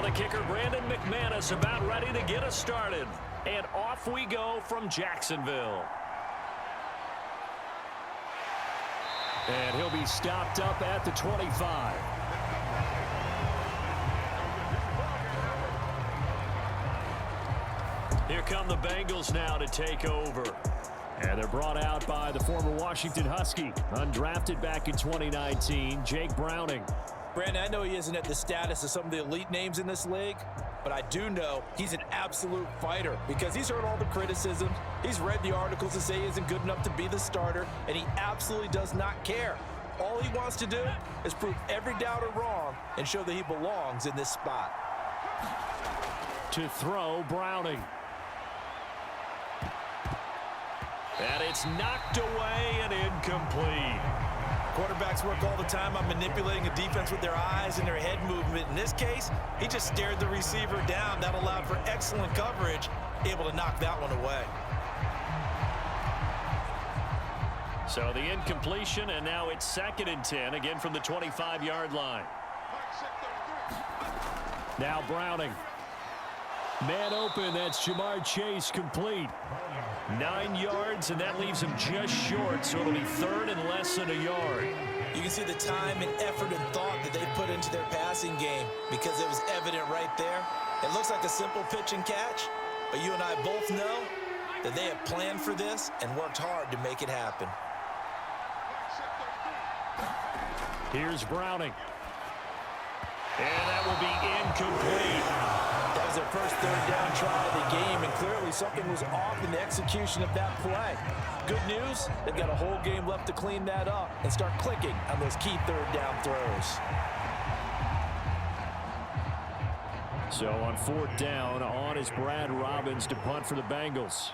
the kicker, Brandon McManus, about ready to get us started. And off we go from Jacksonville. And he'll be stopped up at the 25. Here come the Bengals now to take over. And they're brought out by the former Washington Husky, undrafted back in 2019, Jake Browning. Brandon, I know he isn't at the status of some of the elite names in this league, but I do know he's an absolute fighter because he's heard all the criticisms. He's read the articles that say he isn't good enough to be the starter, and he absolutely does not care. All he wants to do is prove every doubter wrong and show that he belongs in this spot. To throw, Browning. And it's knocked away and incomplete. Quarterbacks work all the time on manipulating a defense with their eyes and their head movement. In this case, he just stared the receiver down. That allowed for excellent coverage, able to knock that one away. So the incompletion, and now it's 2nd and 10, again from the 25-yard line. Now Browning. Man open, that's Jamar Chase, complete. 9 yards, and that leaves him just short, so it'll be 3rd and less than a yard. You can see the time and effort and thought that they put into their passing game because it was evident right there. It looks like a simple pitch and catch, but you and I both know that they have planned for this and worked hard to make it happen. Here's Browning. And that will be incomplete. That was their first 3rd down try of the game, and clearly something was off in the execution of that play. Good news, they've got a whole game left to clean that up and start clicking on those key 3rd down throws. So on 4th down, on is Brad Robbins to punt for the Bengals.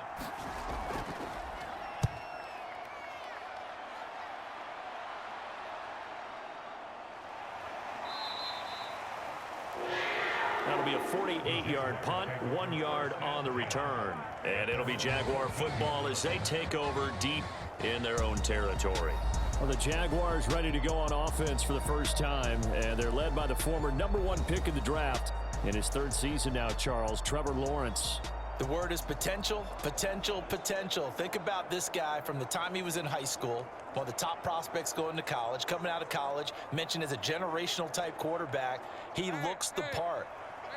That'll be a 48-yard punt, 1 yard on the return. And it'll be Jaguar football as they take over deep in their own territory. Well, the Jaguars ready to go on offense for the first time, and they're led by the former #1 pick in the draft in his 3rd season now, Charles, Trevor Lawrence. The word is potential, potential, potential. Think about this guy from the time he was in high school, one of the top prospects going to college, coming out of college, mentioned as a generational type quarterback. He looks the part.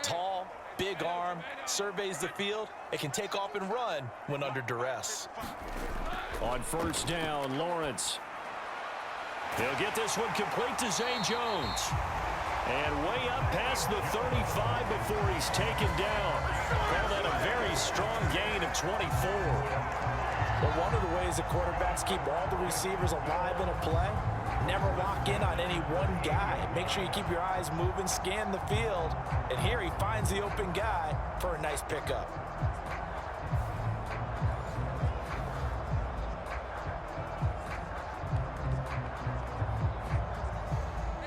Tall, big arm, surveys the field, and can take off and run when under duress. On 1st down, Lawrence. He'll get this one complete to Zay Jones. And way up past the 35 before he's taken down. Call that a very strong gain of 24. Well, one of the ways the quarterbacks keep all the receivers alive in a play, never lock in on any one guy. Make sure you keep your eyes moving, scan the field. And here he finds the open guy for a nice pickup.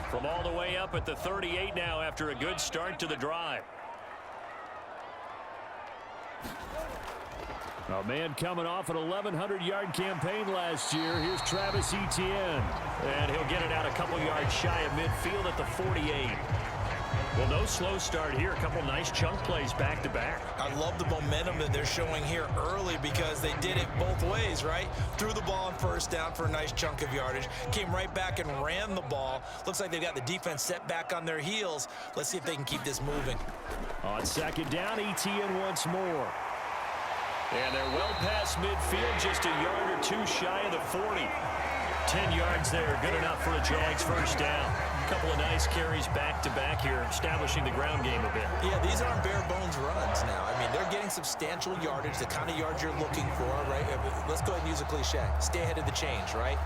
From all the way up at the 38 now after a good start to the drive. A man coming off an 1,100-yard campaign last year. Here's Travis Etienne. And he'll get it out a couple yards shy of midfield at the 48. Well, no slow start here. A couple nice chunk plays back-to-back. I love the momentum that they're showing here early because they did it both ways, right? Threw the ball on 1st down for a nice chunk of yardage. Came right back and ran the ball. Looks like they've got the defense set back on their heels. Let's see if they can keep this moving. On 2nd down, Etienne once more. And they're well past midfield, just a yard or two shy of the 40. 10 yards there, good enough for a Jags 1st down. A couple of nice carries back-to-back here, establishing the ground game a bit. Yeah, these aren't bare-bones runs now. I mean, they're getting substantial yardage, the kind of yards you're looking for, right? Let's go ahead and use a cliche. Stay ahead of the change, right?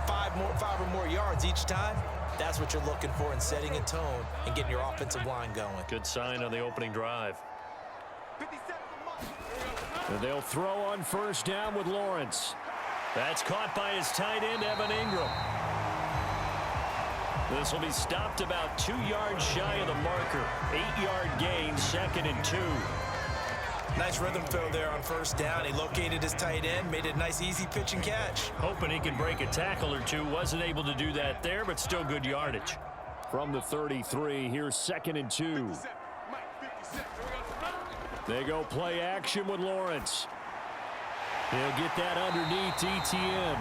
5 or more yards each time. That's what you're looking for in setting a tone and getting your offensive line going. Good sign on the opening drive. And they'll throw on 1st down with Lawrence. That's caught by his tight end, Evan Ingram. This will be stopped about 2 yards shy of the marker. 8-yard gain, 2nd and 2. Nice rhythm throw there on 1st down. He located his tight end, made it a nice easy pitch and catch. Hoping he can break a tackle or two. Wasn't able to do that there, but still good yardage. From the 33, here's 2nd and 2. They go play action with Lawrence. He'll get that underneath ETN.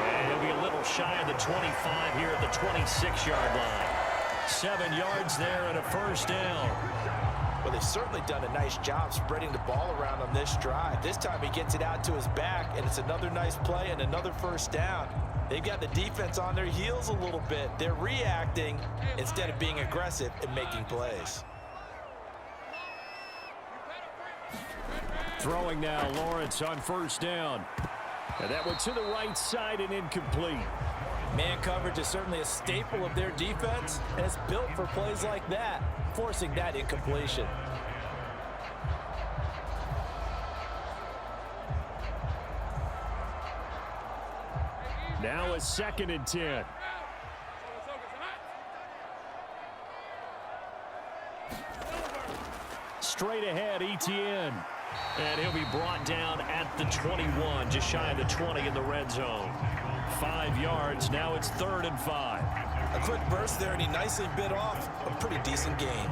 And he'll be a little shy of the 25 here at the 26-yard line. 7 yards there and a first down. Well, they've certainly done a nice job spreading the ball around on this drive. This time he gets it out to his back, and it's another nice play and another first down. They've got the defense on their heels a little bit. They're reacting instead of being aggressive and making plays. Throwing now, Lawrence on first down. And that one to the right side and incomplete. Man coverage is certainly a staple of their defense, and it's built for plays like that, forcing that incompletion. Now a 2nd and 10. Straight ahead, ETN. And he'll be brought down at the 21, just shy of the 20 in the red zone. 5 yards, now it's 3rd and 5. A quick burst there, and he nicely bit off a pretty decent gain.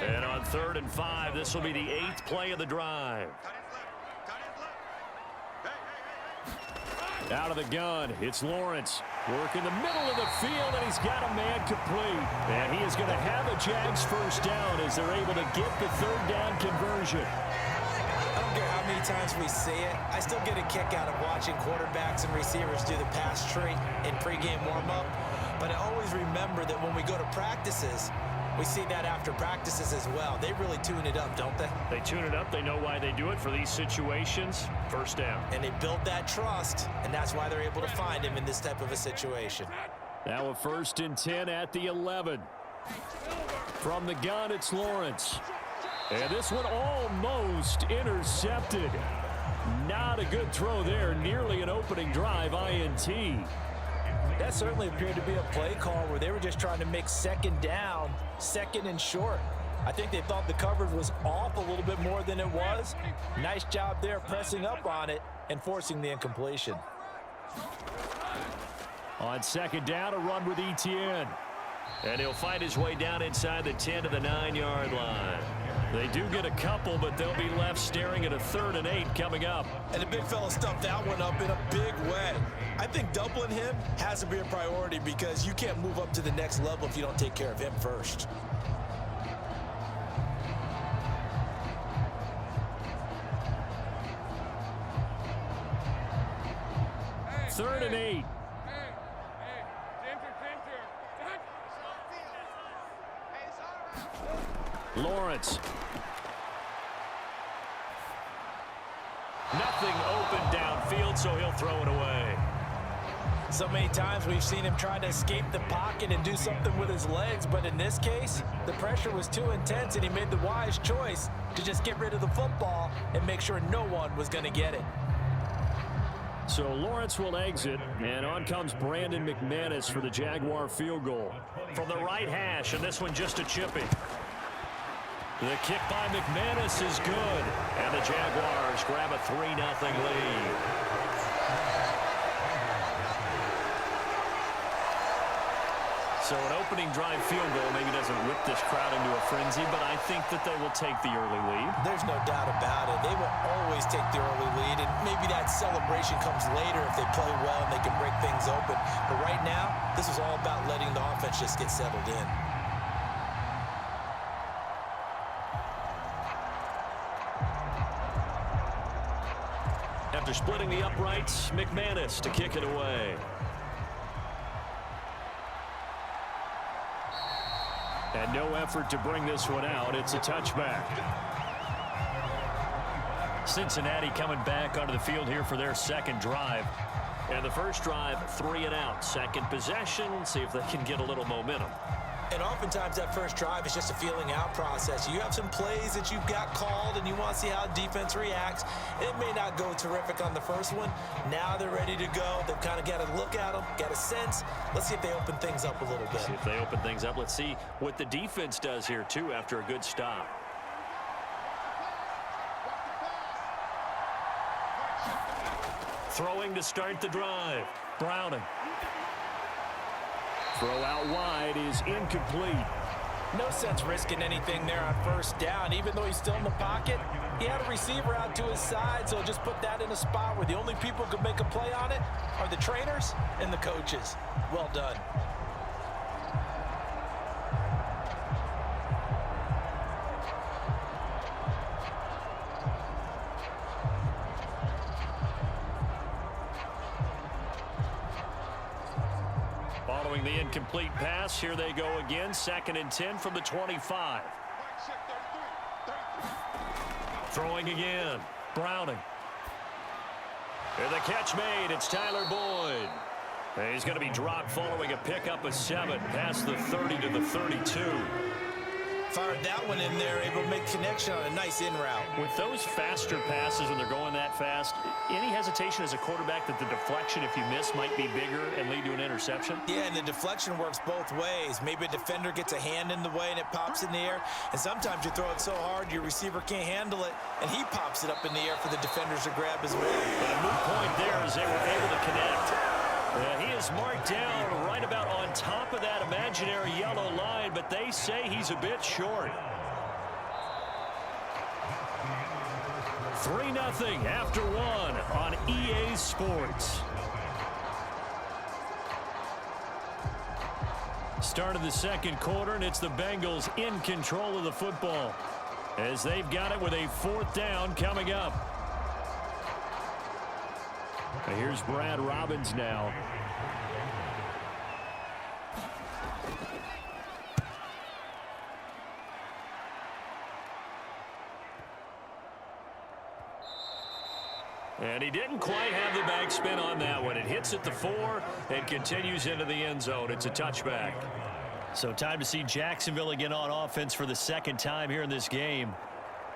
And on 3rd and 5, this will be the 8th play of the drive. Out of the gun, it's Lawrence. Work in the middle of the field, and he's got a man complete. And he is going to have a Jags first down as they're able to get the 3rd down conversion. I don't care how many times we see it. I still get a kick out of watching quarterbacks and receivers do the pass tree in pregame warm-up. But I always remember that when we go to practices, we see that after practices as well. They really tune it up, don't they? They tune it up. They know why they do it for these situations. First down. And they build that trust, and that's why they're able to find him in this type of a situation. Now a 1st and 10 at the 11. From the gun, it's Lawrence. And this one almost intercepted. Not a good throw there. Nearly an opening drive INT. That certainly appeared to be a play call where they were just trying to make 2nd down, 2nd and short. I think they thought the coverage was off a little bit more than it was. Nice job there pressing up on it and forcing the incompletion. On 2nd down, a run with ETN. And he'll find his way down inside the 10 to the 9-yard line. They do get a couple, but they'll be left staring at a 3rd and 8 coming up. And the big fella stuffed that one up in a big way. I think doubling him has to be a priority because you can't move up to the next level if you don't take care of him first. Third and 8. Lawrence. Nothing open downfield, so he'll throw it away. So many times we've seen him trying to escape the pocket and do something with his legs, but in this case, the pressure was too intense and he made the wise choice to just get rid of the football and make sure no one was going to get it. So Lawrence will exit, and on comes Brandon McManus for the Jaguar field goal. From the right hash, and this one just a chipping. The kick by McManus is good, and the Jaguars grab a 3-0 lead. So an opening drive field goal maybe doesn't whip this crowd into a frenzy, but I think that they will take the early lead. There's no doubt about it. They will always take the early lead, and maybe that celebration comes later if they play well and they can break things open. But right now, this is all about letting the offense just get settled in. After splitting the uprights, McManus to kick it away. And no effort to bring this one out. It's a touchback. Cincinnati coming back onto the field here for their second drive. And the first drive, 3 and out. Second possession, see if they can get a little momentum. And oftentimes that first drive is just a feeling out process. You have some plays that you've got called and you want to see how defense reacts. It may not go terrific on the first one. Now they're ready to go. They've kind of got to look at them, got a sense. Let's see if they open things up a little bit. See if they open things up. Let's see what the defense does here, too, after a good stop. Throwing to start the drive. Browning. Throw out wide is incomplete. No sense risking anything there on first down. Even though he's still in the pocket, he had a receiver out to his side, so just put that in a spot where the only people who could make a play on it are the trainers and the coaches. Well done. Following the incomplete pass, here they go again. 2nd and 10 from the 25. Throwing again. Browning. And the catch made. It's Tyler Boyd. And he's going to be dropped following a pickup of 7 past the 30 to the 32. Fired that one in there, able to make connection on a nice in route. With those faster passes when they're going that fast, any hesitation as a quarterback that the deflection, if you miss, might be bigger and lead to an interception? Yeah, and the deflection works both ways. Maybe a defender gets a hand in the way and it pops in the air, and sometimes you throw it so hard your receiver can't handle it, and he pops it up in the air for the defenders to grab as well. But a moot point there as they were able to connect. He is marked down right about on top of that imaginary yellow line, but they say he's a bit short. 3-0 after 1 on EA Sports. Start of the second quarter, and it's the Bengals in control of the football as they've got it with a 4th down coming up. Here's Brad Robbins now. And he didn't quite have the backspin on that one. It hits at the 4 and continues into the end zone. It's a touchback. So time to see Jacksonville again on offense for the 2nd time here in this game.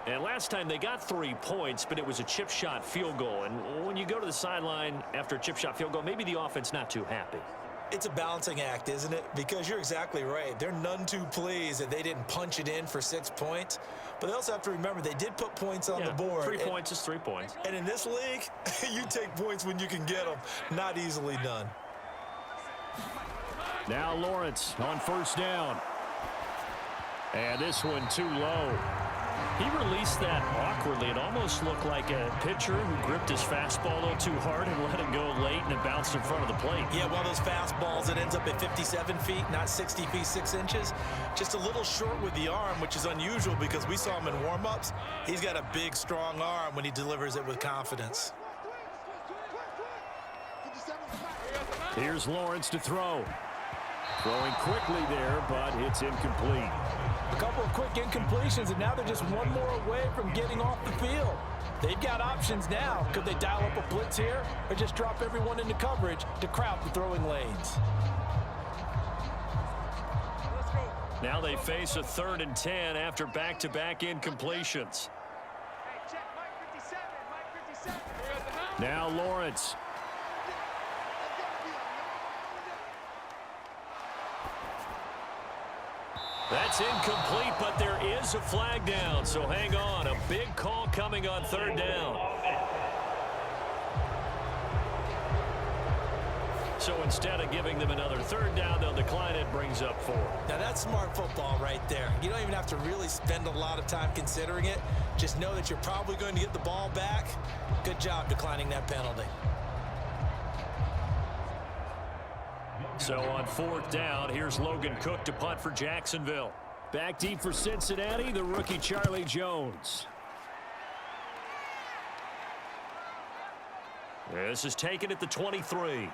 And last time they got 3 points, but it was a chip shot field goal. And when you go to the sideline after a chip shot field goal, maybe the offense not too happy. It's a balancing act, isn't it? Because you're exactly right. They're none too pleased that they didn't punch it in for 6 points. But they also have to remember they did put points on the board. 3 points is 3 points. And in this league, you take points when you can get them. Not easily done. Now Lawrence on 1st down. And this one too low. He released that awkwardly. It almost looked like a pitcher who gripped his fastball a little too hard and let it go late, and it bounced in front of the plate. Yeah, one of those fastballs that ends up at 57 feet, not 60 feet 6 inches. Just a little short with the arm, which is unusual because we saw him in warm-ups. He's got a big, strong arm when he delivers it with confidence. Here's Lawrence to throw. Throwing quickly there, but it's incomplete. A couple of quick incompletions, and now they're just one more away from getting off the field. They've got options now. Could they dial up a blitz here or just drop everyone into coverage to crowd the throwing lanes? Now they face a 3rd and 10 after back-to-back incompletions. Now Lawrence. That's incomplete, but there is a flag down, so hang on. A big call coming on 3rd down. So instead of giving them another 3rd down, they'll decline it, brings up 4. Now that's smart football right there. You don't even have to really spend a lot of time considering it. Just know that you're probably going to get the ball back. Good job declining that penalty. So on 4th down, here's Logan Cook to punt for Jacksonville. Back deep for Cincinnati, the rookie Charlie Jones. This is taken at the 23.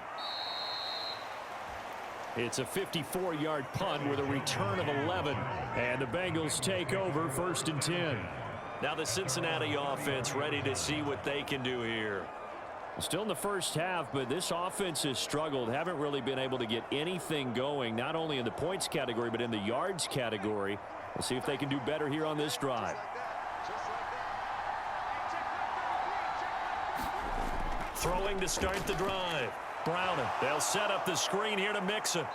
It's a 54-yard punt with a return of 11. And the Bengals take over 1st and 10. Now the Cincinnati offense ready to see what they can do here. Still in the first half, but this offense has struggled. Haven't really been able to get anything going, not only in the points category, but in the yards category. We'll see if they can do better here on this drive. Throwing to start the drive. Browning. They'll set up the screen here to Mixon.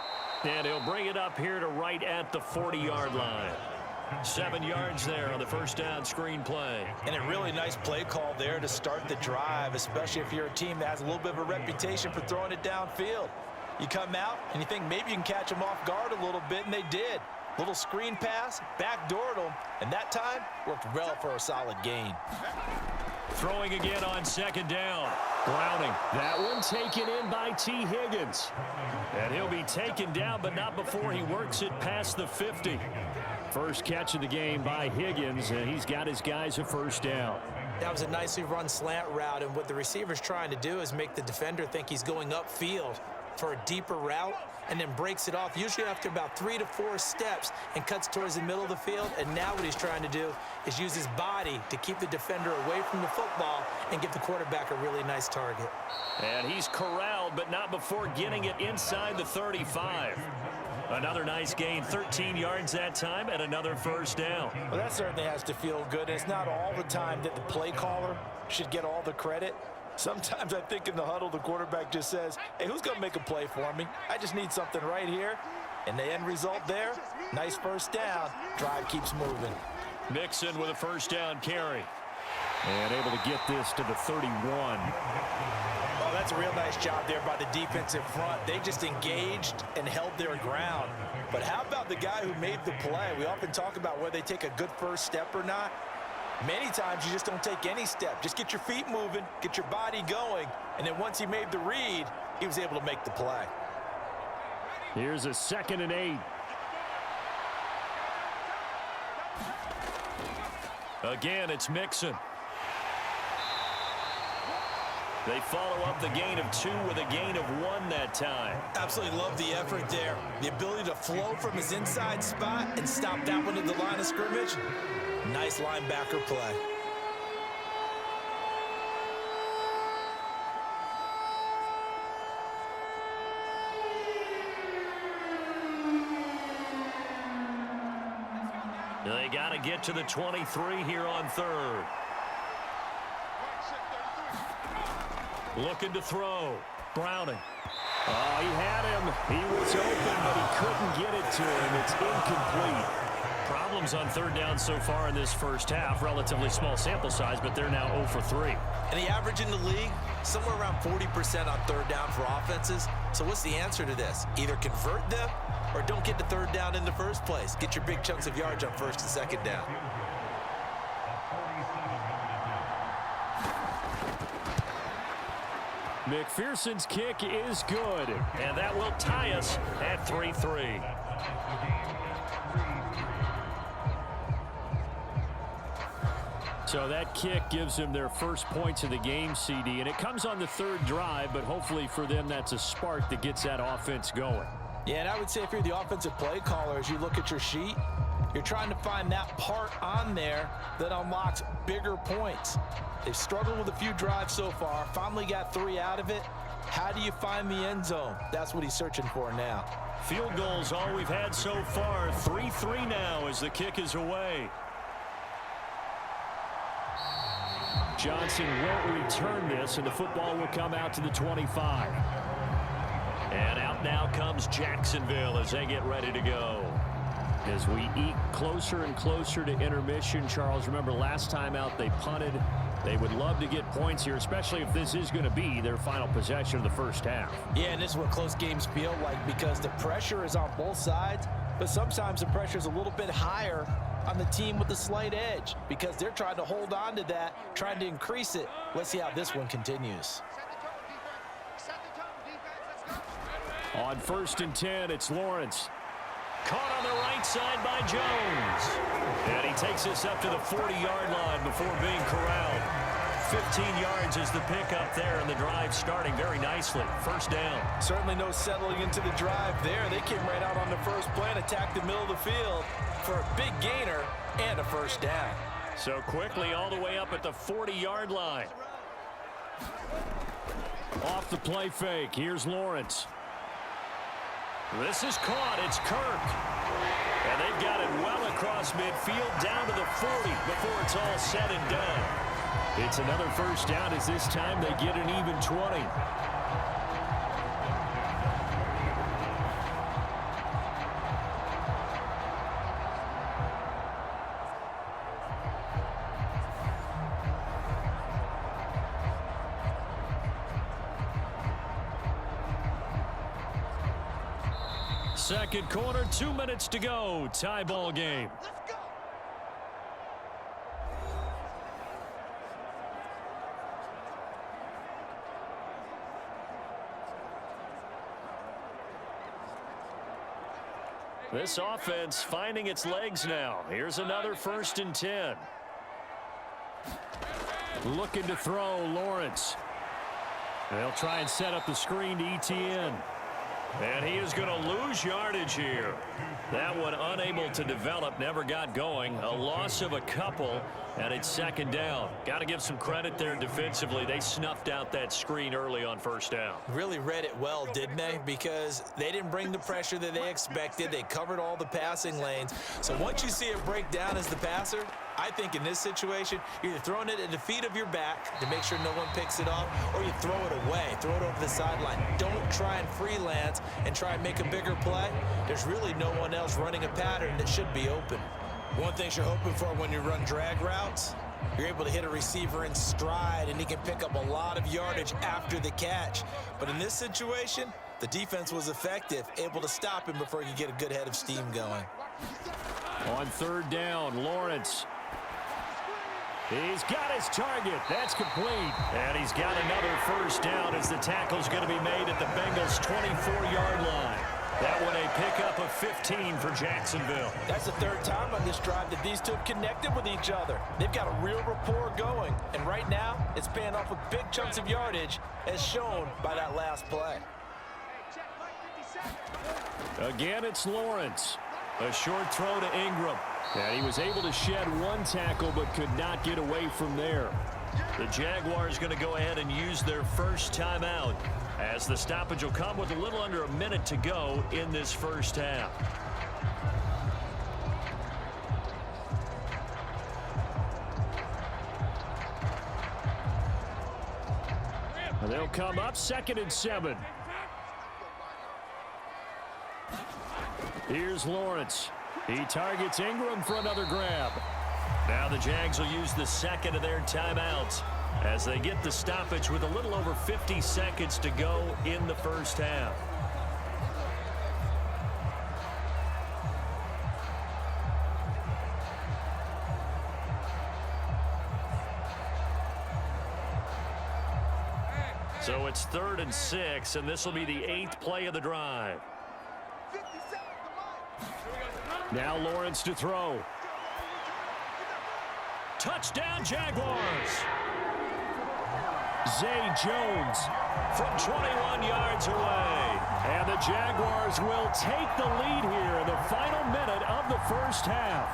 And he'll bring it up here to right at the 40-yard line. 7 yards there on the first down screen play. And a really nice play call there to start the drive, especially if you're a team that has a little bit of a reputation for throwing it downfield. You come out and you think maybe you can catch them off guard a little bit, and they did. Little screen pass, backdoored them, and that time worked well for a solid gain. Throwing again on second down. Browning. That one taken in by T. Higgins. And he'll be taken down, but not before he works it past the 50. First catch of the game by Higgins, and he's got his guys a first down. That was a nicely run slant route, and what the receiver's trying to do is make the defender think he's going upfield for a deeper route, and then breaks it off, usually after about 3 to 4 steps, and cuts towards the middle of the field. And now what he's trying to do is use his body to keep the defender away from the football and give the quarterback a really nice target. And he's corralled, but not before getting it inside the 35. Another nice gain, 13 yards that time, and another first down. Well, that certainly has to feel good. It's not all the time that the play caller should get all the credit. Sometimes I think in the huddle, the quarterback just says, hey, who's going to make a play for me? I just need something right here. And the end result there, nice first down. Drive keeps moving. Mixon with a first down carry. And able to get this to the 31. Oh, that's a real nice job there by the defensive front. They just engaged and held their ground. But how about the guy who made the play? We often talk about whether they take a good first step or not. Many times you just don't take any step. Just get your feet moving, get your body going, and then once he made the read, he was able to make the play. Here's a 2nd and 8. Again, it's Mixon. They follow up the gain of 2 with a gain of 1 that time. Absolutely love the effort there. The ability to flow from his inside spot and stop that one at the line of scrimmage. Nice linebacker play. They got to get to the 23 here on 3rd. Looking to throw. Browning. Oh, he had him. He was open, but he couldn't get it to him. It's incomplete. Problems on 3rd down so far in this first half. Relatively small sample size, but they're now 0 for 3. And the average in the league, somewhere around 40% on 3rd down for offenses. So what's the answer to this? Either convert them or don't get the 3rd down in the first place. Get your big chunks of yards on 1st and 2nd down. McPherson's kick is good, and that will tie us at 3-3. So that kick gives them their first points of the game, CD, and it comes on the 3rd drive, but hopefully for them that's a spark that gets that offense going. Yeah, and I would say if you're the offensive play caller, as you look at your sheet, you're trying to find that part on there that unlocks bigger points. They've struggled with a few drives so far, finally got 3 out of it. How do you find the end zone? That's what he's searching for now. Field goals all we've had so far. 3-3 now as the kick is away. Johnson won't return this, and the football will come out to the 25. And out now comes Jacksonville as they get ready to go. As we eke closer and closer to intermission, Charles, remember last time out they punted. They would love to get points here, especially if this is going to be their final possession of the first half. Yeah, and this is what close games feel like because the pressure is on both sides, but sometimes the pressure is a little bit higher on the team with the slight edge because they're trying to hold on to that, trying to increase it. Let's see how this one continues. On 1st and 10, it's Lawrence. Caught on the right side by Jones. And he takes this up to the 40-yard line before being corralled. 15 yards is the pickup there, and the drive starting very nicely. First down. Certainly no settling into the drive there. They came right out on the first play and attacked the middle of the field for a big gainer and a first down. So quickly all the way up at the 40-yard line. Off the play fake. Here's Lawrence. This is caught. It's Kirk. And they've got it well across midfield down to the 40 before it's all said and done. It's another first down as this time they get an even 20. Second quarter, 2 minutes to go. Tie ball game. This offense finding its legs now. Here's another 1st and 10. Looking to throw, Lawrence. They'll try and set up the screen to ETN. And he is going to lose yardage here. That one unable to develop, never got going. A loss of a couple, and it's 2nd down. Got to give some credit there defensively. They snuffed out that screen early on 1st down. Really read it well, didn't they? Because they didn't bring the pressure that they expected. They covered all the passing lanes. So once you see it break down as the passer, I think in this situation, you're either throwing it at the feet of your back to make sure no one picks it off, or you throw it away, throw it over the sideline. Don't try and freelance and try and make a bigger play. There's really no one else running a pattern that should be open. One thing you're hoping for when you run drag routes, you're able to hit a receiver in stride, and he can pick up a lot of yardage after the catch. But in this situation, the defense was effective, able to stop him before he could get a good head of steam going. On 3rd down, Lawrence. He's got his target. That's complete. And he's got another 1st down as the tackle's going to be made at the Bengals' 24-yard line. That one a pickup of 15 for Jacksonville. That's the 3rd time on this drive that these two have connected with each other. They've got a real rapport going. And right now, it's paying off with big chunks of yardage, as shown by that last play. Again, it's Lawrence. A short throw to Ingram. And he was able to shed one tackle but could not get away from there. The Jaguars going to go ahead and use their first timeout as the stoppage will come with a little under a minute to go in this 1st half. And they'll come up 2nd and 7. Here's Lawrence. He targets Ingram for another grab. Now the Jags will use the 2nd of their timeouts as they get the stoppage with a little over 50 seconds to go in the 1st half. So it's 3rd and 6, and this will be the 8th play of the drive. Now Lawrence to throw. Touchdown, Jaguars. Zay Jones from 21 yards away. And the Jaguars will take the lead here in the final minute of the 1st half.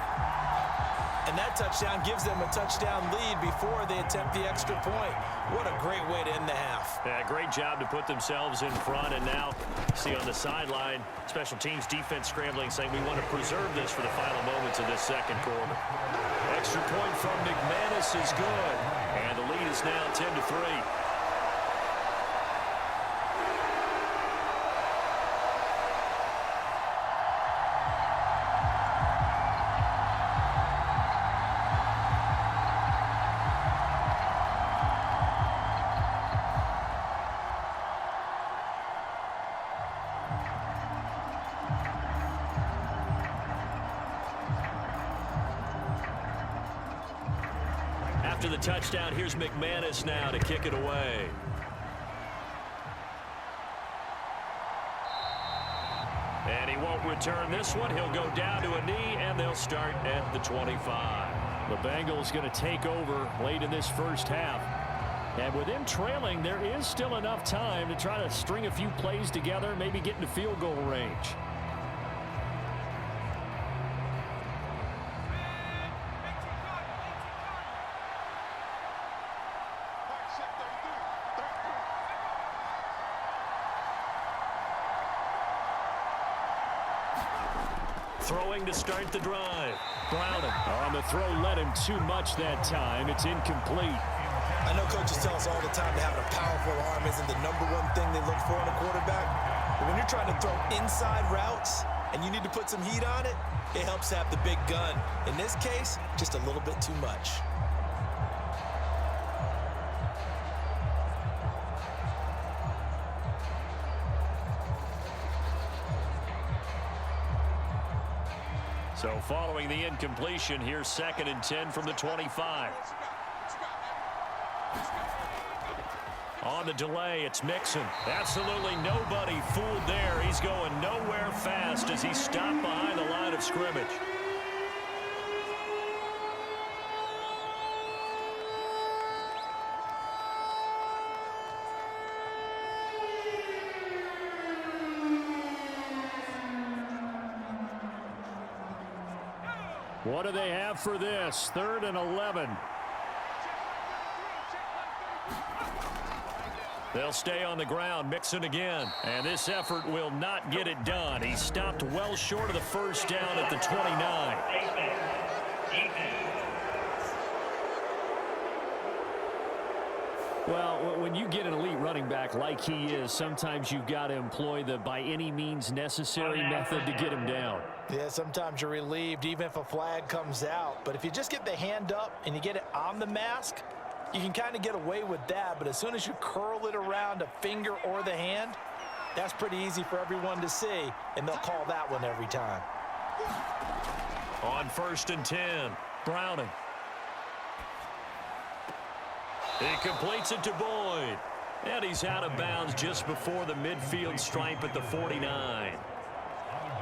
And that touchdown gives them a touchdown lead before they attempt the extra point. What a great way to end the half. Yeah, great job to put themselves in front. And now, see on the sideline, special teams defense scrambling, saying we want to preserve this for the final moments of this 2nd quarter. Extra point from McManus is good. And the lead is now 10-3. After the touchdown, here's McManus now to kick it away. And he won't return this one. He'll go down to a knee, and they'll start at the 25. The Bengals going to take over late in this 1st half. And with them trailing, there is still enough time to try to string a few plays together, maybe get into field goal range. Throwing to start the drive. Browning. On the throw led him too much that time. It's incomplete. I know coaches tell us all the time that having a powerful arm isn't the #1 thing they look for in a quarterback. But when you're trying to throw inside routes and you need to put some heat on it, it helps to have the big gun. In this case, just a little bit too much. So following the incompletion, here's 2nd and 10 from the 25. On the delay, it's Mixon. Absolutely nobody fooled there. He's going nowhere fast as he stopped behind the line of scrimmage. What do they have for this? 3rd and 11. They'll stay on the ground, Mixon again. And this effort will not get it done. He stopped well short of the first down at the 29. Well, when you get an elite running back like he is, sometimes you've got to employ the by any means necessary method to get him down. Yeah, sometimes you're relieved even if a flag comes out. But if you just get the hand up and you get it on the mask, you can kind of get away with that. But as soon as you curl it around a finger or the hand, that's pretty easy for everyone to see, and they'll call that one every time. On 1st and 10, Browning. He completes it to Boyd. And he's out of bounds just before the midfield stripe at the 49.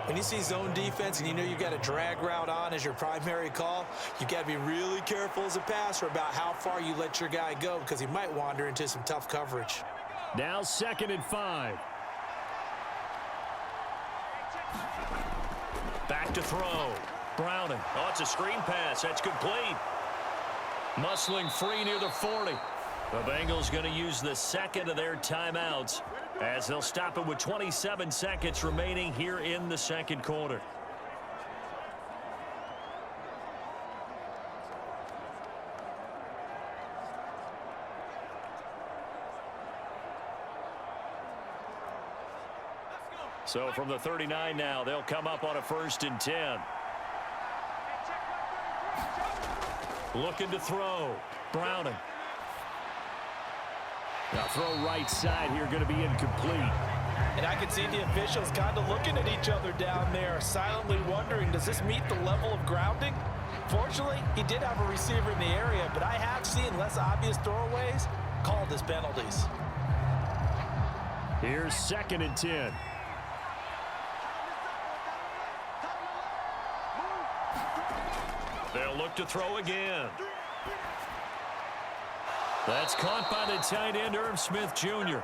When you see zone defense and you know you've got a drag route on as your primary call, you've got to be really careful as a passer about how far you let your guy go because he might wander into some tough coverage. Now 2nd and 5. Back to throw. Browning. Oh, it's a screen pass. That's complete. Muscling free near the 40. The Bengals going to use the 2nd of their timeouts as they'll stop it with 27 seconds remaining here in the 2nd quarter. So from the 39 now, they'll come up on a 1st and 10. Looking to throw. Browning. Now throw right side here, going to be incomplete. And I can see the officials kind of looking at each other down there, silently wondering, does this meet the level of grounding? Fortunately, he did have a receiver in the area, but I have seen less obvious throwaways called as penalties. Here's 2nd and 10. They'll look to throw again. That's caught by the tight end, Irv Smith Jr.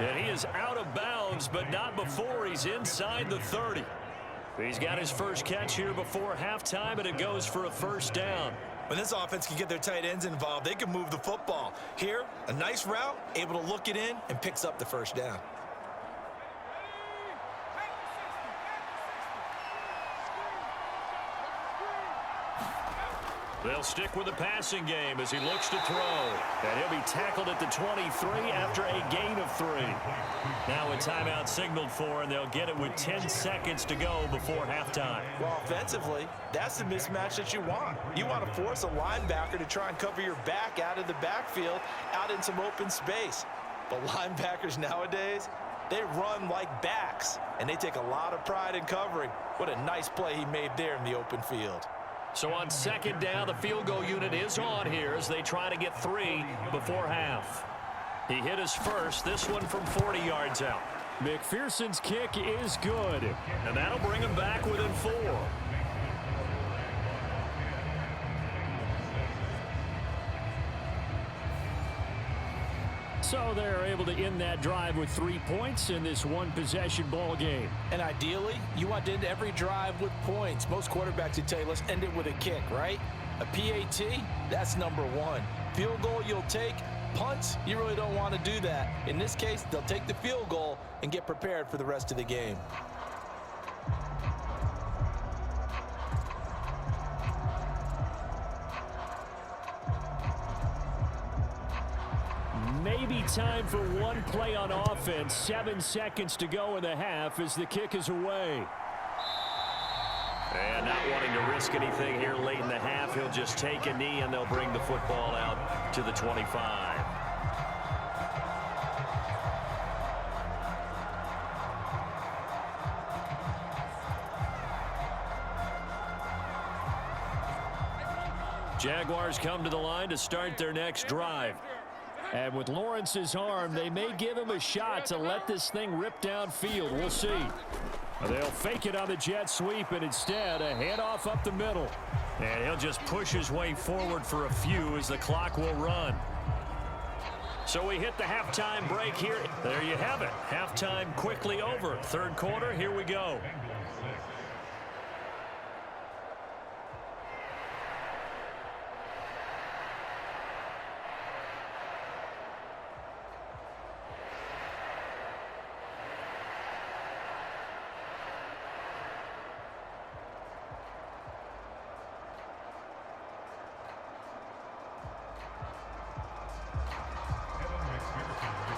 And he is out of bounds, but not before he's inside the 30. He's got his first catch here before halftime, and it goes for a 1st down. When this offense can get their tight ends involved, they can move the football. Here, a nice route, able to look it in, and picks up the 1st down. They'll stick with the passing game as he looks to throw. And he'll be tackled at the 23 after a gain of 3. Now a timeout signaled for, and they'll get it with 10 seconds to go before halftime. Well, offensively, that's the mismatch that you want. You want to force a linebacker to try and cover your back out of the backfield, out in some open space. But linebackers nowadays, they run like backs, and they take a lot of pride in covering. What a nice play he made there in the open field. So on 2nd down, the field goal unit is on here as they try to get 3 before half. He hit his first, this one from 40 yards out. McPherson's kick is good. And that'll bring him back within 4. So they're able to end that drive with 3 points in this one-possession ball game. And ideally, you want to end every drive with points. Most quarterbacks would tell you, let's end it with a kick, right? A PAT, that's #1. Field goal you'll take. Punts, you really don't want to do that. In this case, they'll take the field goal and get prepared for the rest of the game. maybe time for one play on offense. 7 seconds to go in the half as the kick is away. And not wanting to risk anything here late in the half, he'll just take a knee and they'll bring the football out to the 25. Jaguars come to the line to start their next drive. And with Lawrence's arm, they may give him a shot to let this thing rip downfield. We'll see. They'll fake it on the jet sweep, and instead a handoff up the middle. And he'll just push his way forward for a few as the clock will run. So we hit the halftime break here. There you have it. Halftime quickly over. Third quarter, here we go.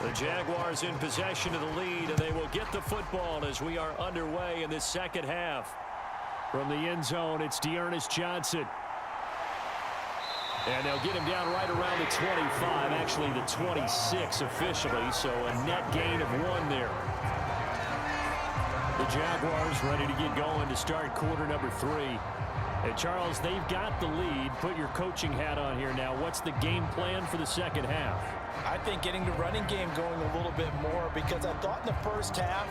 The Jaguars in possession of the lead, and they will get the football as we are underway in this second half. From the end zone, it's Dearness Johnson. And they'll get him down right around the 25, actually the 26 officially, so a net gain of 1 there. The Jaguars ready to get going to start quarter number 3. And Charles, they've got the lead. Put your coaching hat on here now. What's the game plan for the second half? I think getting the running game going a little bit more, because I thought in the first half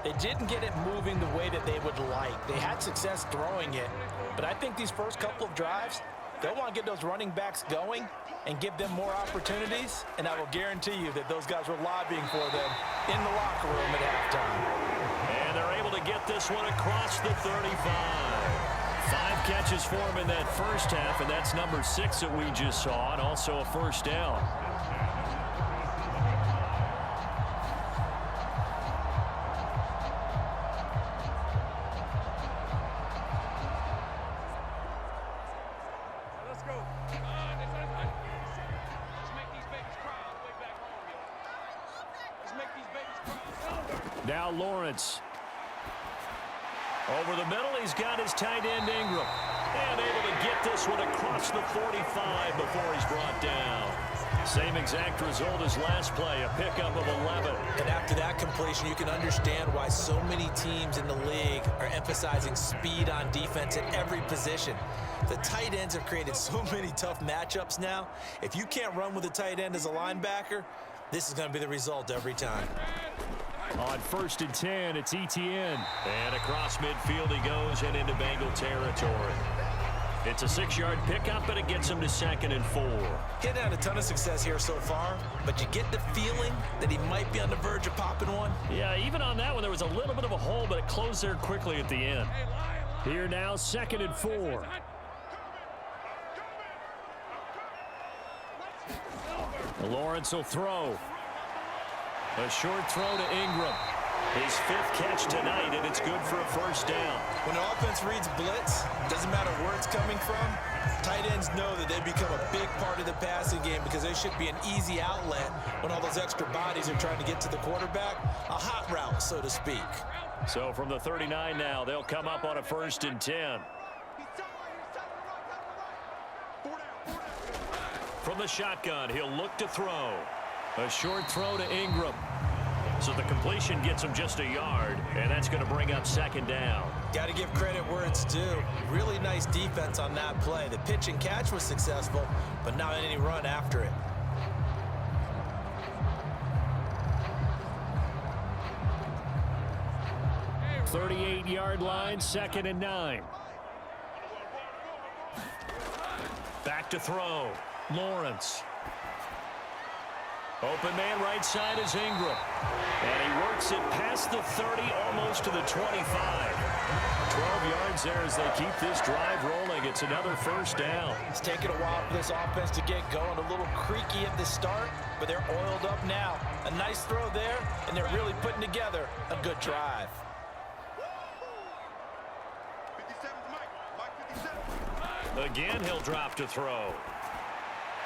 they didn't get it moving the way that they would like. They had success throwing it, but I think these first couple of drives, they'll want to get those running backs going and give them more opportunities, and I will guarantee you that those guys were lobbying for them in the locker room at halftime. And they're able to get this one across the 35. 5 catches for him in that first half, and that's number 6 that we just saw, and also a first down. Now Lawrence. Over the middle, he's got his tight end Ingram. And able to get this one across the 45 before he's brought down. Same exact result as last play, a pickup of 11. And after that completion, you can understand why so many teams in the league are emphasizing speed on defense at every position. The tight ends have created so many tough matchups now. If you can't run with a tight end as a linebacker, this is going to be the result every time. On 1st and 10, it's ETN. And across midfield he goes and into Bengal territory. It's a 6-yard pickup, but it gets him to 2nd and 4. He's had a ton of success here so far, but you get the feeling that he might be on the verge of popping one. Yeah, even on that one, there was a little bit of a hole, but it closed there quickly at the end. Here now, 2nd and 4. Lawrence will throw. A short throw to Ingram. His 5th catch tonight, and it's good for a first down. When an offense reads blitz, doesn't matter where it's coming from, tight ends know that they become a big part of the passing game because they should be an easy outlet when all those extra bodies are trying to get to the quarterback. A hot route, so to speak. So from the 39 now, they'll come up on a 1st and 10. From the shotgun, he'll look to throw. A short throw to Ingram. So the completion gets him just a yard, and that's going to bring up 2nd down. Got to give credit where it's due. Really nice defense on that play. The pitch and catch was successful, but not any run after it. The 38-yard line, 2nd and 9. Back to throw. Lawrence. Open man right side is Ingram. And he works it past the 30, almost to the 25. 12 yards there as they keep this drive rolling. It's another first down. It's taken a while for this offense to get going. A little creaky at the start, but they're oiled up now. A nice throw there, and they're really putting together a good drive. Again, he'll drop to throw.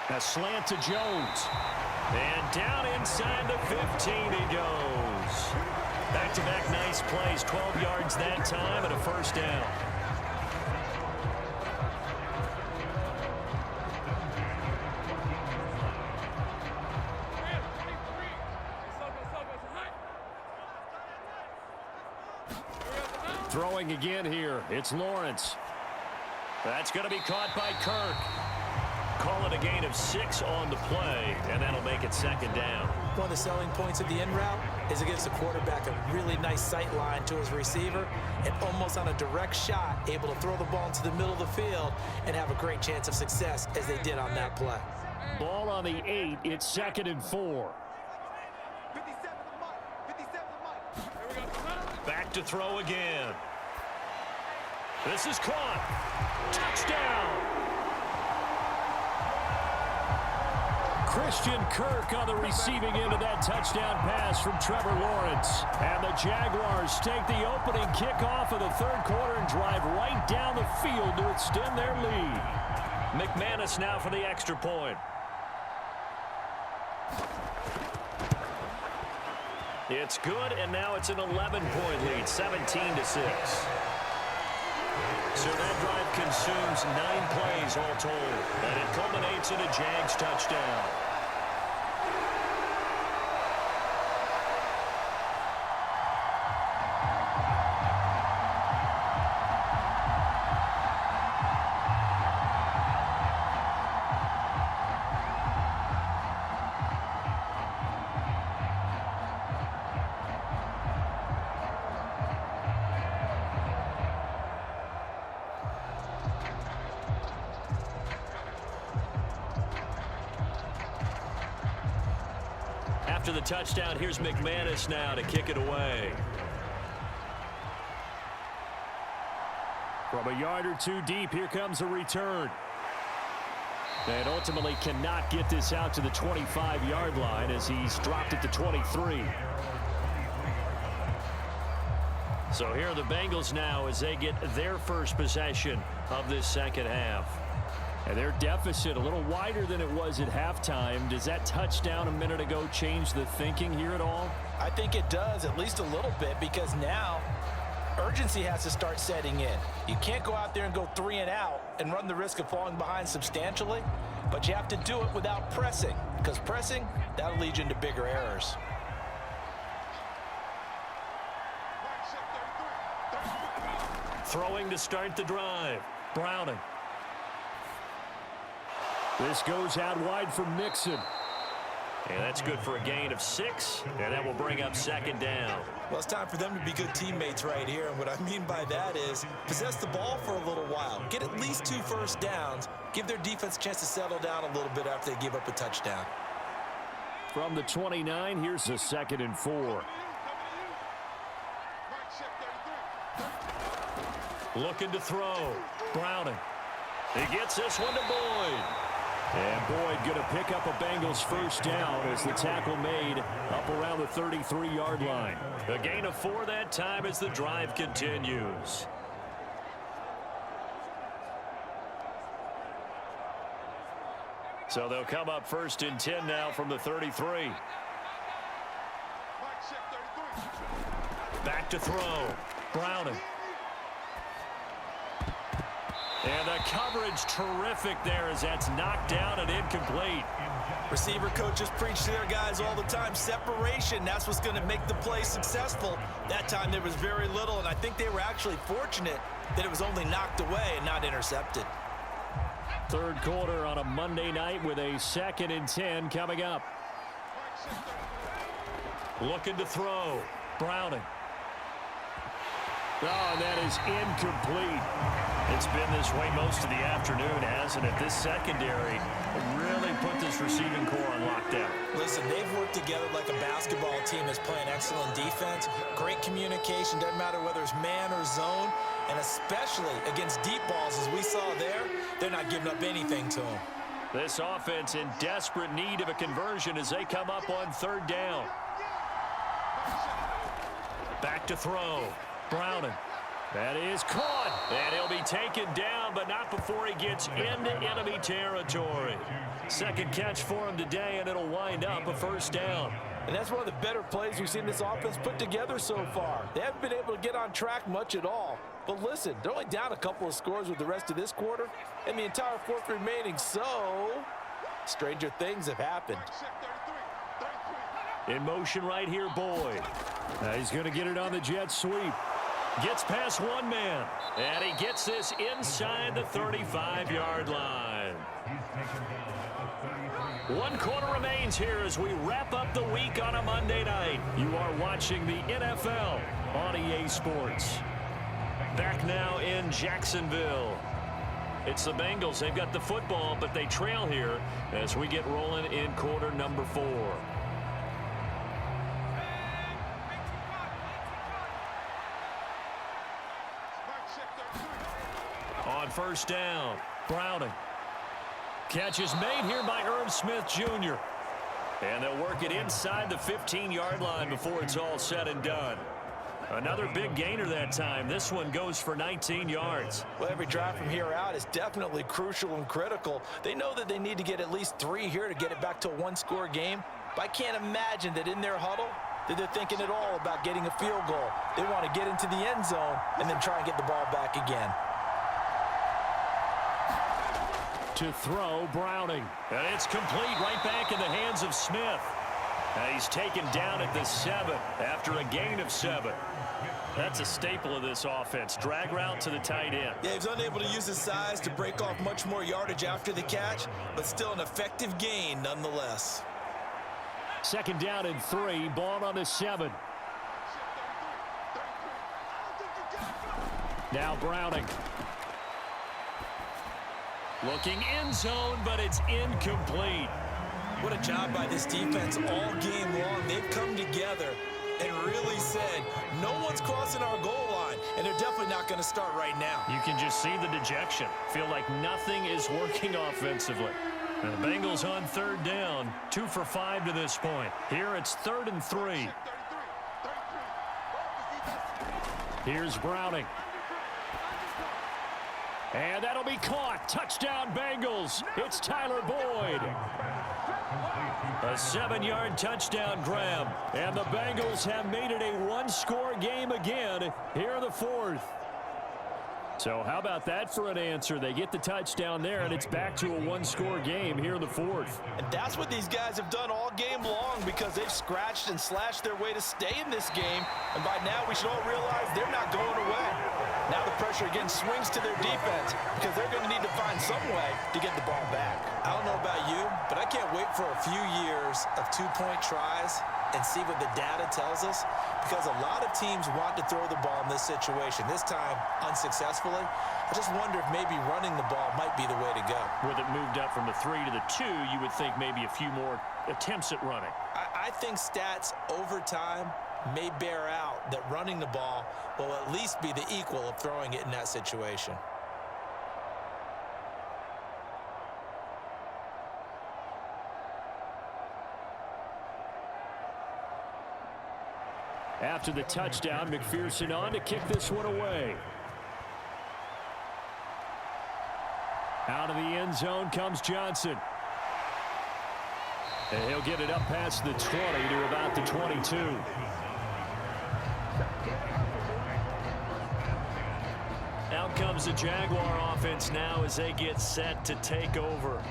A slant to Jones. And down inside the 15 he goes. Back-to-back nice plays, 12 yards that time and a first down. Throwing again here. It's Lawrence. That's going to be caught by Kirk. Call it a gain of 6 on the play, and that'll make it second down. One of the selling points of the in route is it gives the quarterback a really nice sight line to his receiver and almost on a direct shot able to throw the ball into the middle of the field and have a great chance of success as they did on that play. Ball on the 8. It's 2nd and 4. Back to throw again. This is caught. Touchdown. Christian Kirk on the receiving end of that touchdown pass from Trevor Lawrence. And the Jaguars take the opening kickoff of the third quarter and drive right down the field to extend their lead. McManus now for the extra point. It's good, and now it's an 11-point lead, 17-6. So that drive consumes 9 plays all told, and it culminates in a Jags touchdown. After the touchdown, here's McManus now to kick it away. From a yard or two deep, here comes a return. And ultimately cannot get this out to the 25-yard line as he's dropped it to 23. So here are the Bengals now as they get their first possession of this second half. And their deficit a little wider than it was at halftime. Does that touchdown a minute ago change the thinking here at all? I think it does, at least a little bit, because now urgency has to start setting in. You can't go out there and go 3 and out and run the risk of falling behind substantially, but you have to do it without pressing, because pressing, that'll lead you into bigger errors. Throwing to start the drive. Browning. This goes out wide for Mixon. And that's good for a gain of 6, and that will bring up second down. Well, it's time for them to be good teammates right here, and what I mean by that is possess the ball for a little while, get at least 2 first downs, give their defense a chance to settle down a little bit after they give up a touchdown. From the 29, here's a 2nd and 4. Looking to throw. Browning. He gets this one to Boyd. And Boyd going to pick up a Bengals first down as the tackle made up around the 33-yard line. A gain of 4 that time as the drive continues. So they'll come up 1st and 10 now from the 33. Back to throw. Browning. And the coverage terrific there as that's knocked down and incomplete. Receiver coaches preach to their guys all the time. Separation, that's what's going to make the play successful. That time there was very little, and I think they were actually fortunate that it was only knocked away and not intercepted. Third quarter on a Monday night with a 2nd and 10 coming up. Looking to throw. Browning. Oh, and that is incomplete. It's been this way most of the afternoon, hasn't it? This secondary really put this receiving core on lockdown. Listen, they've worked together like a basketball team that's playing excellent defense. Great communication, doesn't matter whether it's man or zone, and especially against deep balls, as we saw there, they're not giving up anything to them. This offense in desperate need of a conversion as they come up on 3rd down. Back to throw. Browning. That is caught. And he'll be taken down, but not before he gets into enemy territory. Second catch for him today, and it'll wind up a first down. And that's one of the better plays we've seen this offense put together so far. They haven't been able to get on track much at all. But listen, they're only down a couple of scores with the rest of this quarter and the entire fourth remaining, so stranger things have happened. In motion right here, Boyd. Now he's going to get it on the jet sweep. Gets past one man, and he gets this inside the 35-yard line. 1 quarter remains here as we wrap up the week on a Monday night. You are watching the NFL on EA Sports. Back now in Jacksonville. It's the Bengals. They've got the football, but they trail here as we get rolling in quarter number 4. On first down, Browning. Catch is made here by Irv Smith Jr. And they'll work it inside the 15-yard line before it's all said and done. Another big gainer that time. This one goes for 19 yards. Well, every drive from here out is definitely crucial and critical. They know that they need to get at least 3 here to get it back to a one-score game. But I can't imagine that in their huddle that they're thinking at all about getting a field goal. They want to get into the end zone and then try and get the ball back again. To throw, Browning. And it's complete right back in the hands of Smith. And he's taken down at the 7 after a gain of 7. That's a staple of this offense. Drag route to the tight end. Yeah, he's unable to use his size to break off much more yardage after the catch, but still an effective gain nonetheless. Second down and 3, ball on the 7. Now Browning. Looking end zone, but it's incomplete. What a job by this defense all game long. They've come together and really said, no one's crossing our goal line, and they're definitely not going to start right now. You can just see the dejection. Feel like nothing is working offensively. And the Bengals on third down, 2 for 5 to this point. Here it's 3rd and 3. Here's Browning. And that'll be caught. Touchdown, Bengals. It's Tyler Boyd. A 7-yard touchdown grab. And the Bengals have made it a one-score game again here in the 4th. So how about that for an answer? They get the touchdown there, and it's back to a one-score game here in the 4th. And that's what these guys have done all game long because they've scratched and slashed their way to stay in this game. And by now, we should all realize they're not going away. Now the pressure again swings to their defense because they're going to need to find some way to get the ball back. I don't know about you, but I can't wait for a few years of 2-point tries and see what the data tells us, because a lot of teams want to throw the ball in this situation. This time, unsuccessfully. I just wonder if maybe running the ball might be the way to go. With it moved up from the 3 to the 2, you would think maybe a few more attempts at running. I think stats over time may bear out that running the ball will at least be the equal of throwing it in that situation. After the touchdown, McPherson on to kick this one away. Out of the end zone comes Johnson. And he'll get it up past the 20 to about the 22. Out comes the Jaguar offense now as they get set to take over.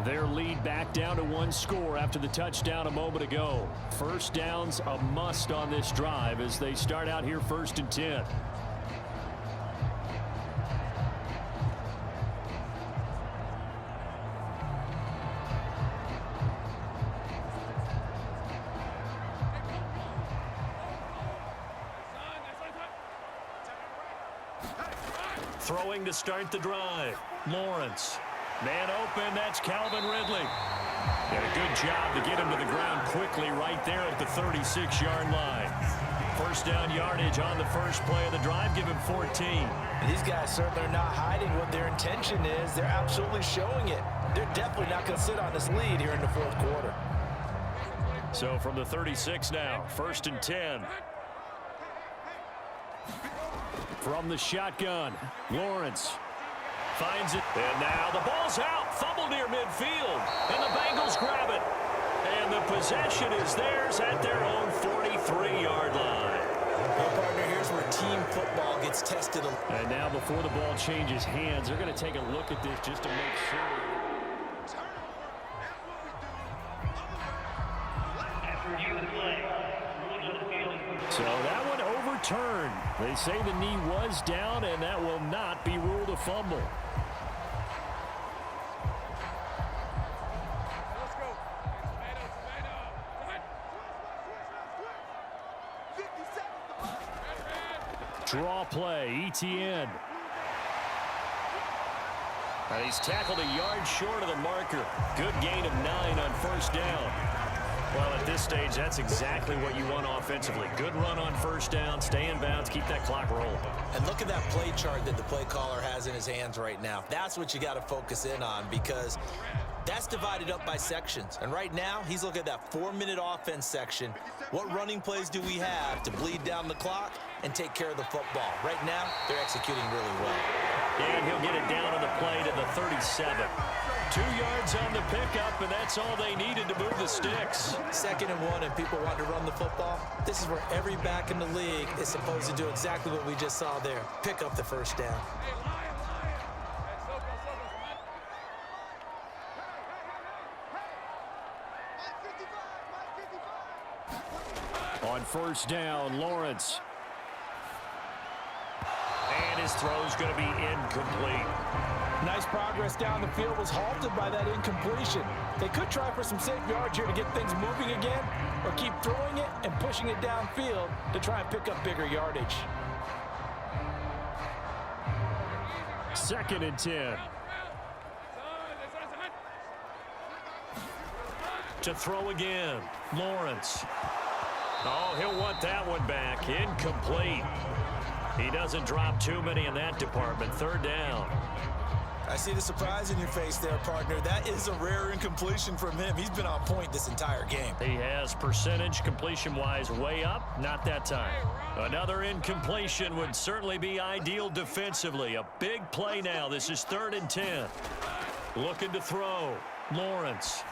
Their lead back down to 1 score after the touchdown a moment ago. First down's a must on this drive as they start out here 1st and 10. Throwing to start the drive. Lawrence. Man open, that's Calvin Ridley. And a good job to get him to the ground quickly right there at the 36-yard line. First down yardage on the first play of the drive, give him 14. And these guys certainly are not hiding what their intention is. They're absolutely showing it. They're definitely not going to sit on this lead here in the 4th quarter. So from the 36 now, 1st and 10. From the shotgun, Lawrence finds it. And now the ball's out. Fumble near midfield. And the Bengals grab it. And the possession is theirs at their own 43-yard line. Well, partner, here's where team football gets tested. And now before the ball changes hands, they're going to take a look at this just to make sure. So that one overturned. They say the knee was down, and that will not be ruled a fumble. Draw play, ETN. And he's tackled a yard short of the marker. Good gain of 9 on first down. Well, at this stage, that's exactly what you want offensively. Good run on first down, stay in bounds, keep that clock rolling. And look at that play chart that the play caller has in his hands right now. That's what you got to focus in on, because that's divided up by sections. And right now, he's looking at that 4-minute offense section. What running plays do we have to bleed down the clock and take care of the football? Right now, they're executing really well. And he'll get it down on the play to the 37. 2 yards on the pickup, and that's all they needed to move the sticks. 2nd and 1, and people want to run the football. This is where every back in the league is supposed to do exactly what we just saw there. Pick up the first down. On first down, Lawrence. And his throw's going to be incomplete. Nice progress down the field was halted by that incompletion. They could try for some safe yards here to get things moving again, or keep throwing it and pushing it downfield to try and pick up bigger yardage. 2nd and 10. To throw again, Lawrence. Oh, he'll want that one back. Incomplete. He doesn't drop too many in that department. 3rd down. I see the surprise in your face there, partner. That is a rare incompletion from him. He's been on point this entire game. He has percentage completion-wise way up. Not that time. Another incompletion would certainly be ideal defensively. A big play now. This is 3rd and 10. Looking to throw. Lawrence.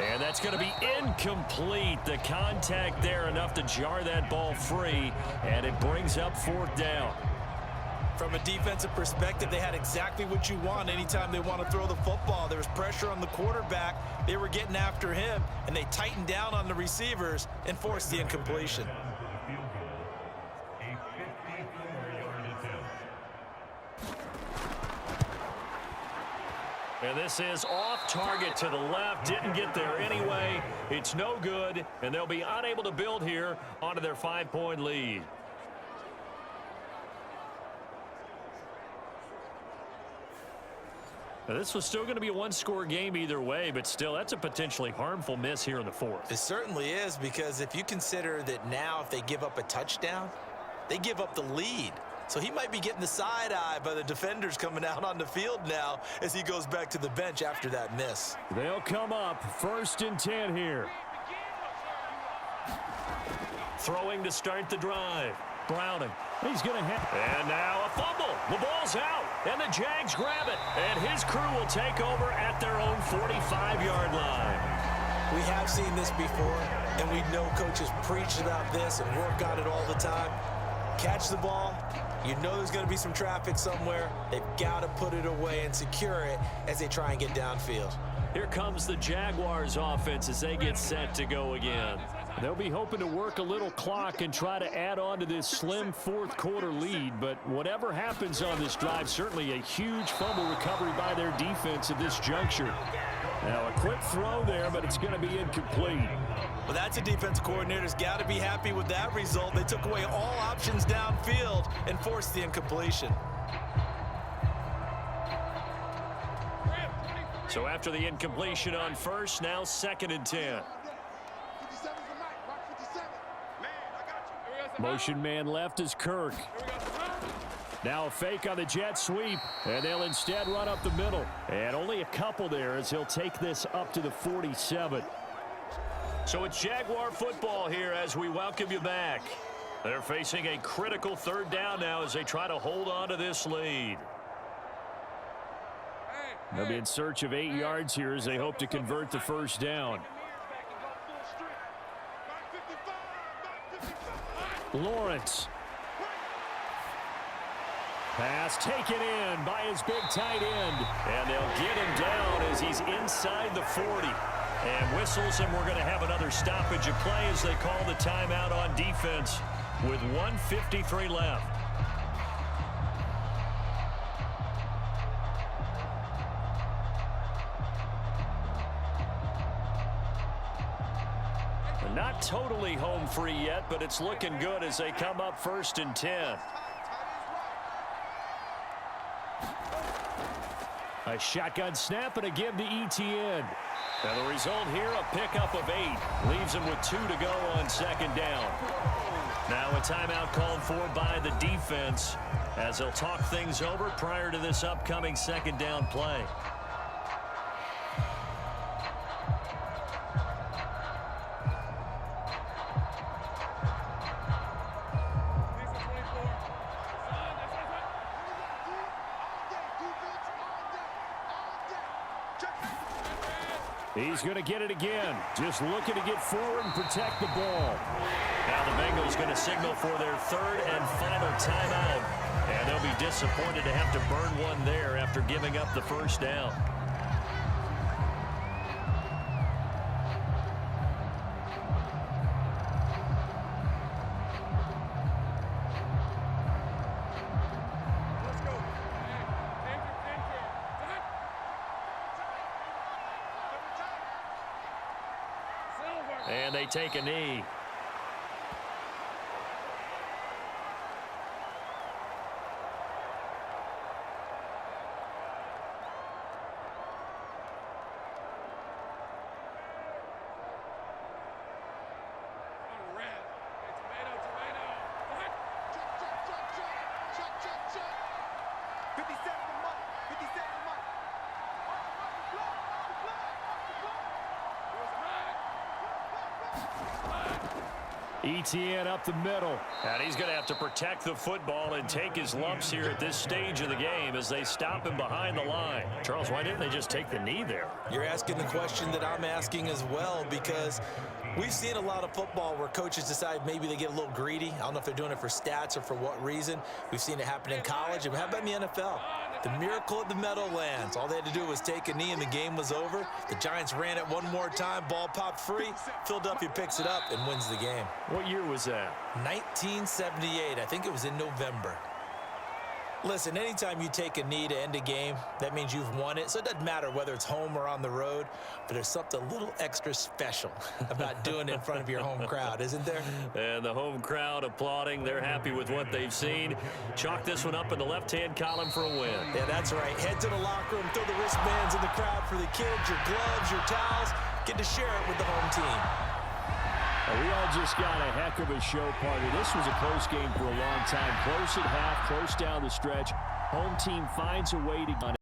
And that's going to be incomplete. The contact there enough to jar that ball free, and it brings up 4th down. From a defensive perspective, they had exactly what you want anytime they want to throw the football. There was pressure on the quarterback. They were getting after him, and they tightened down on the receivers and forced the incompletion. And this is off target to the left. Didn't get there anyway. It's no good, and they'll be unable to build here onto their 5-point lead. Now, this was still going to be a 1-score game either way, but still, that's a potentially harmful miss here in the 4th. It certainly is, because if you consider that now if they give up a touchdown, they give up the lead. So he might be getting the side eye by the defenders coming out on the field now as he goes back to the bench after that miss. They'll come up 1st and 10 here. Throwing to start the drive. Browning. He's going to hit. And now a fumble. The ball's out, and the Jags grab it. And his crew will take over at their own 45-yard line. We have seen this before, and we know coaches preach about this and work on it all the time. Catch the ball. You know there's going to be some traffic somewhere. They've got to put it away and secure it as they try and get downfield. Here comes the Jaguars offense as they get set to go again. They'll be hoping to work a little clock and try to add on to this slim 4th quarter lead, but whatever happens on this drive, certainly a huge fumble recovery by their defense at this juncture. Now a quick throw there, but it's going to be incomplete. Well, that's a defense coordinator's got to be happy with that result. They took away all options downfield and forced the incompletion. So after the incompletion on first, now 2nd and 10. Motion man left is Kirk. Now a fake on the jet sweep, and they'll instead run up the middle. And only a couple there as he'll take this up to the 47. So it's Jaguar football here as we welcome you back. They're facing a critical third down now as they try to hold on to this lead. They'll be in search of 8 yards here as they hope to convert the first down. Lawrence. Pass taken in by his big tight end. And they'll get him down as he's inside the 40. And whistles, and we're going to have another stoppage of play as they call the timeout on defense with 1:53 left. They're not totally home free yet, but it's looking good as they come up 1st and 10. A shotgun snap and a give to ETN. And the result here, a pickup of 8. Leaves him with 2 to go on 2nd down. Now a timeout called for by the defense as they'll talk things over prior to this upcoming 2nd down play. He's going to get it again. Just looking to get forward and protect the ball. Now the Bengals going to signal for their 3rd and final timeout. And they'll be disappointed to have to burn one there after giving up the first down. And they take a knee. ETN up the middle. And he's going to have to protect the football and take his lumps here at this stage of the game as they stop him behind the line. Charles, why didn't they just take the knee there? You're asking the question that I'm asking as well, because we've seen a lot of football where coaches decide maybe they get a little greedy. I don't know if they're doing it for stats or for what reason. We've seen it happen in college. And how about in the NFL? The miracle of the Meadowlands. All they had to do was take a knee and the game was over. The Giants ran it one more time. Ball popped free. Philadelphia picks it up and wins the game. What year was that? 1978. I think it was in November. Listen, anytime you take a knee to end a game, that means you've won it. So it doesn't matter whether it's home or on the road, but there's something a little extra special about doing it in front of your home crowd, isn't there? And the home crowd applauding. They're happy with what they've seen. Chalk this one up in the left-hand column for a win. Yeah, that's right. Head to the locker room, throw the wristbands in the crowd for the kids, your gloves, your towels. Get to share it with the home team. We all just got a heck of a show party. This was a close game for a long time. Close at half, close down the stretch. Home team finds a way to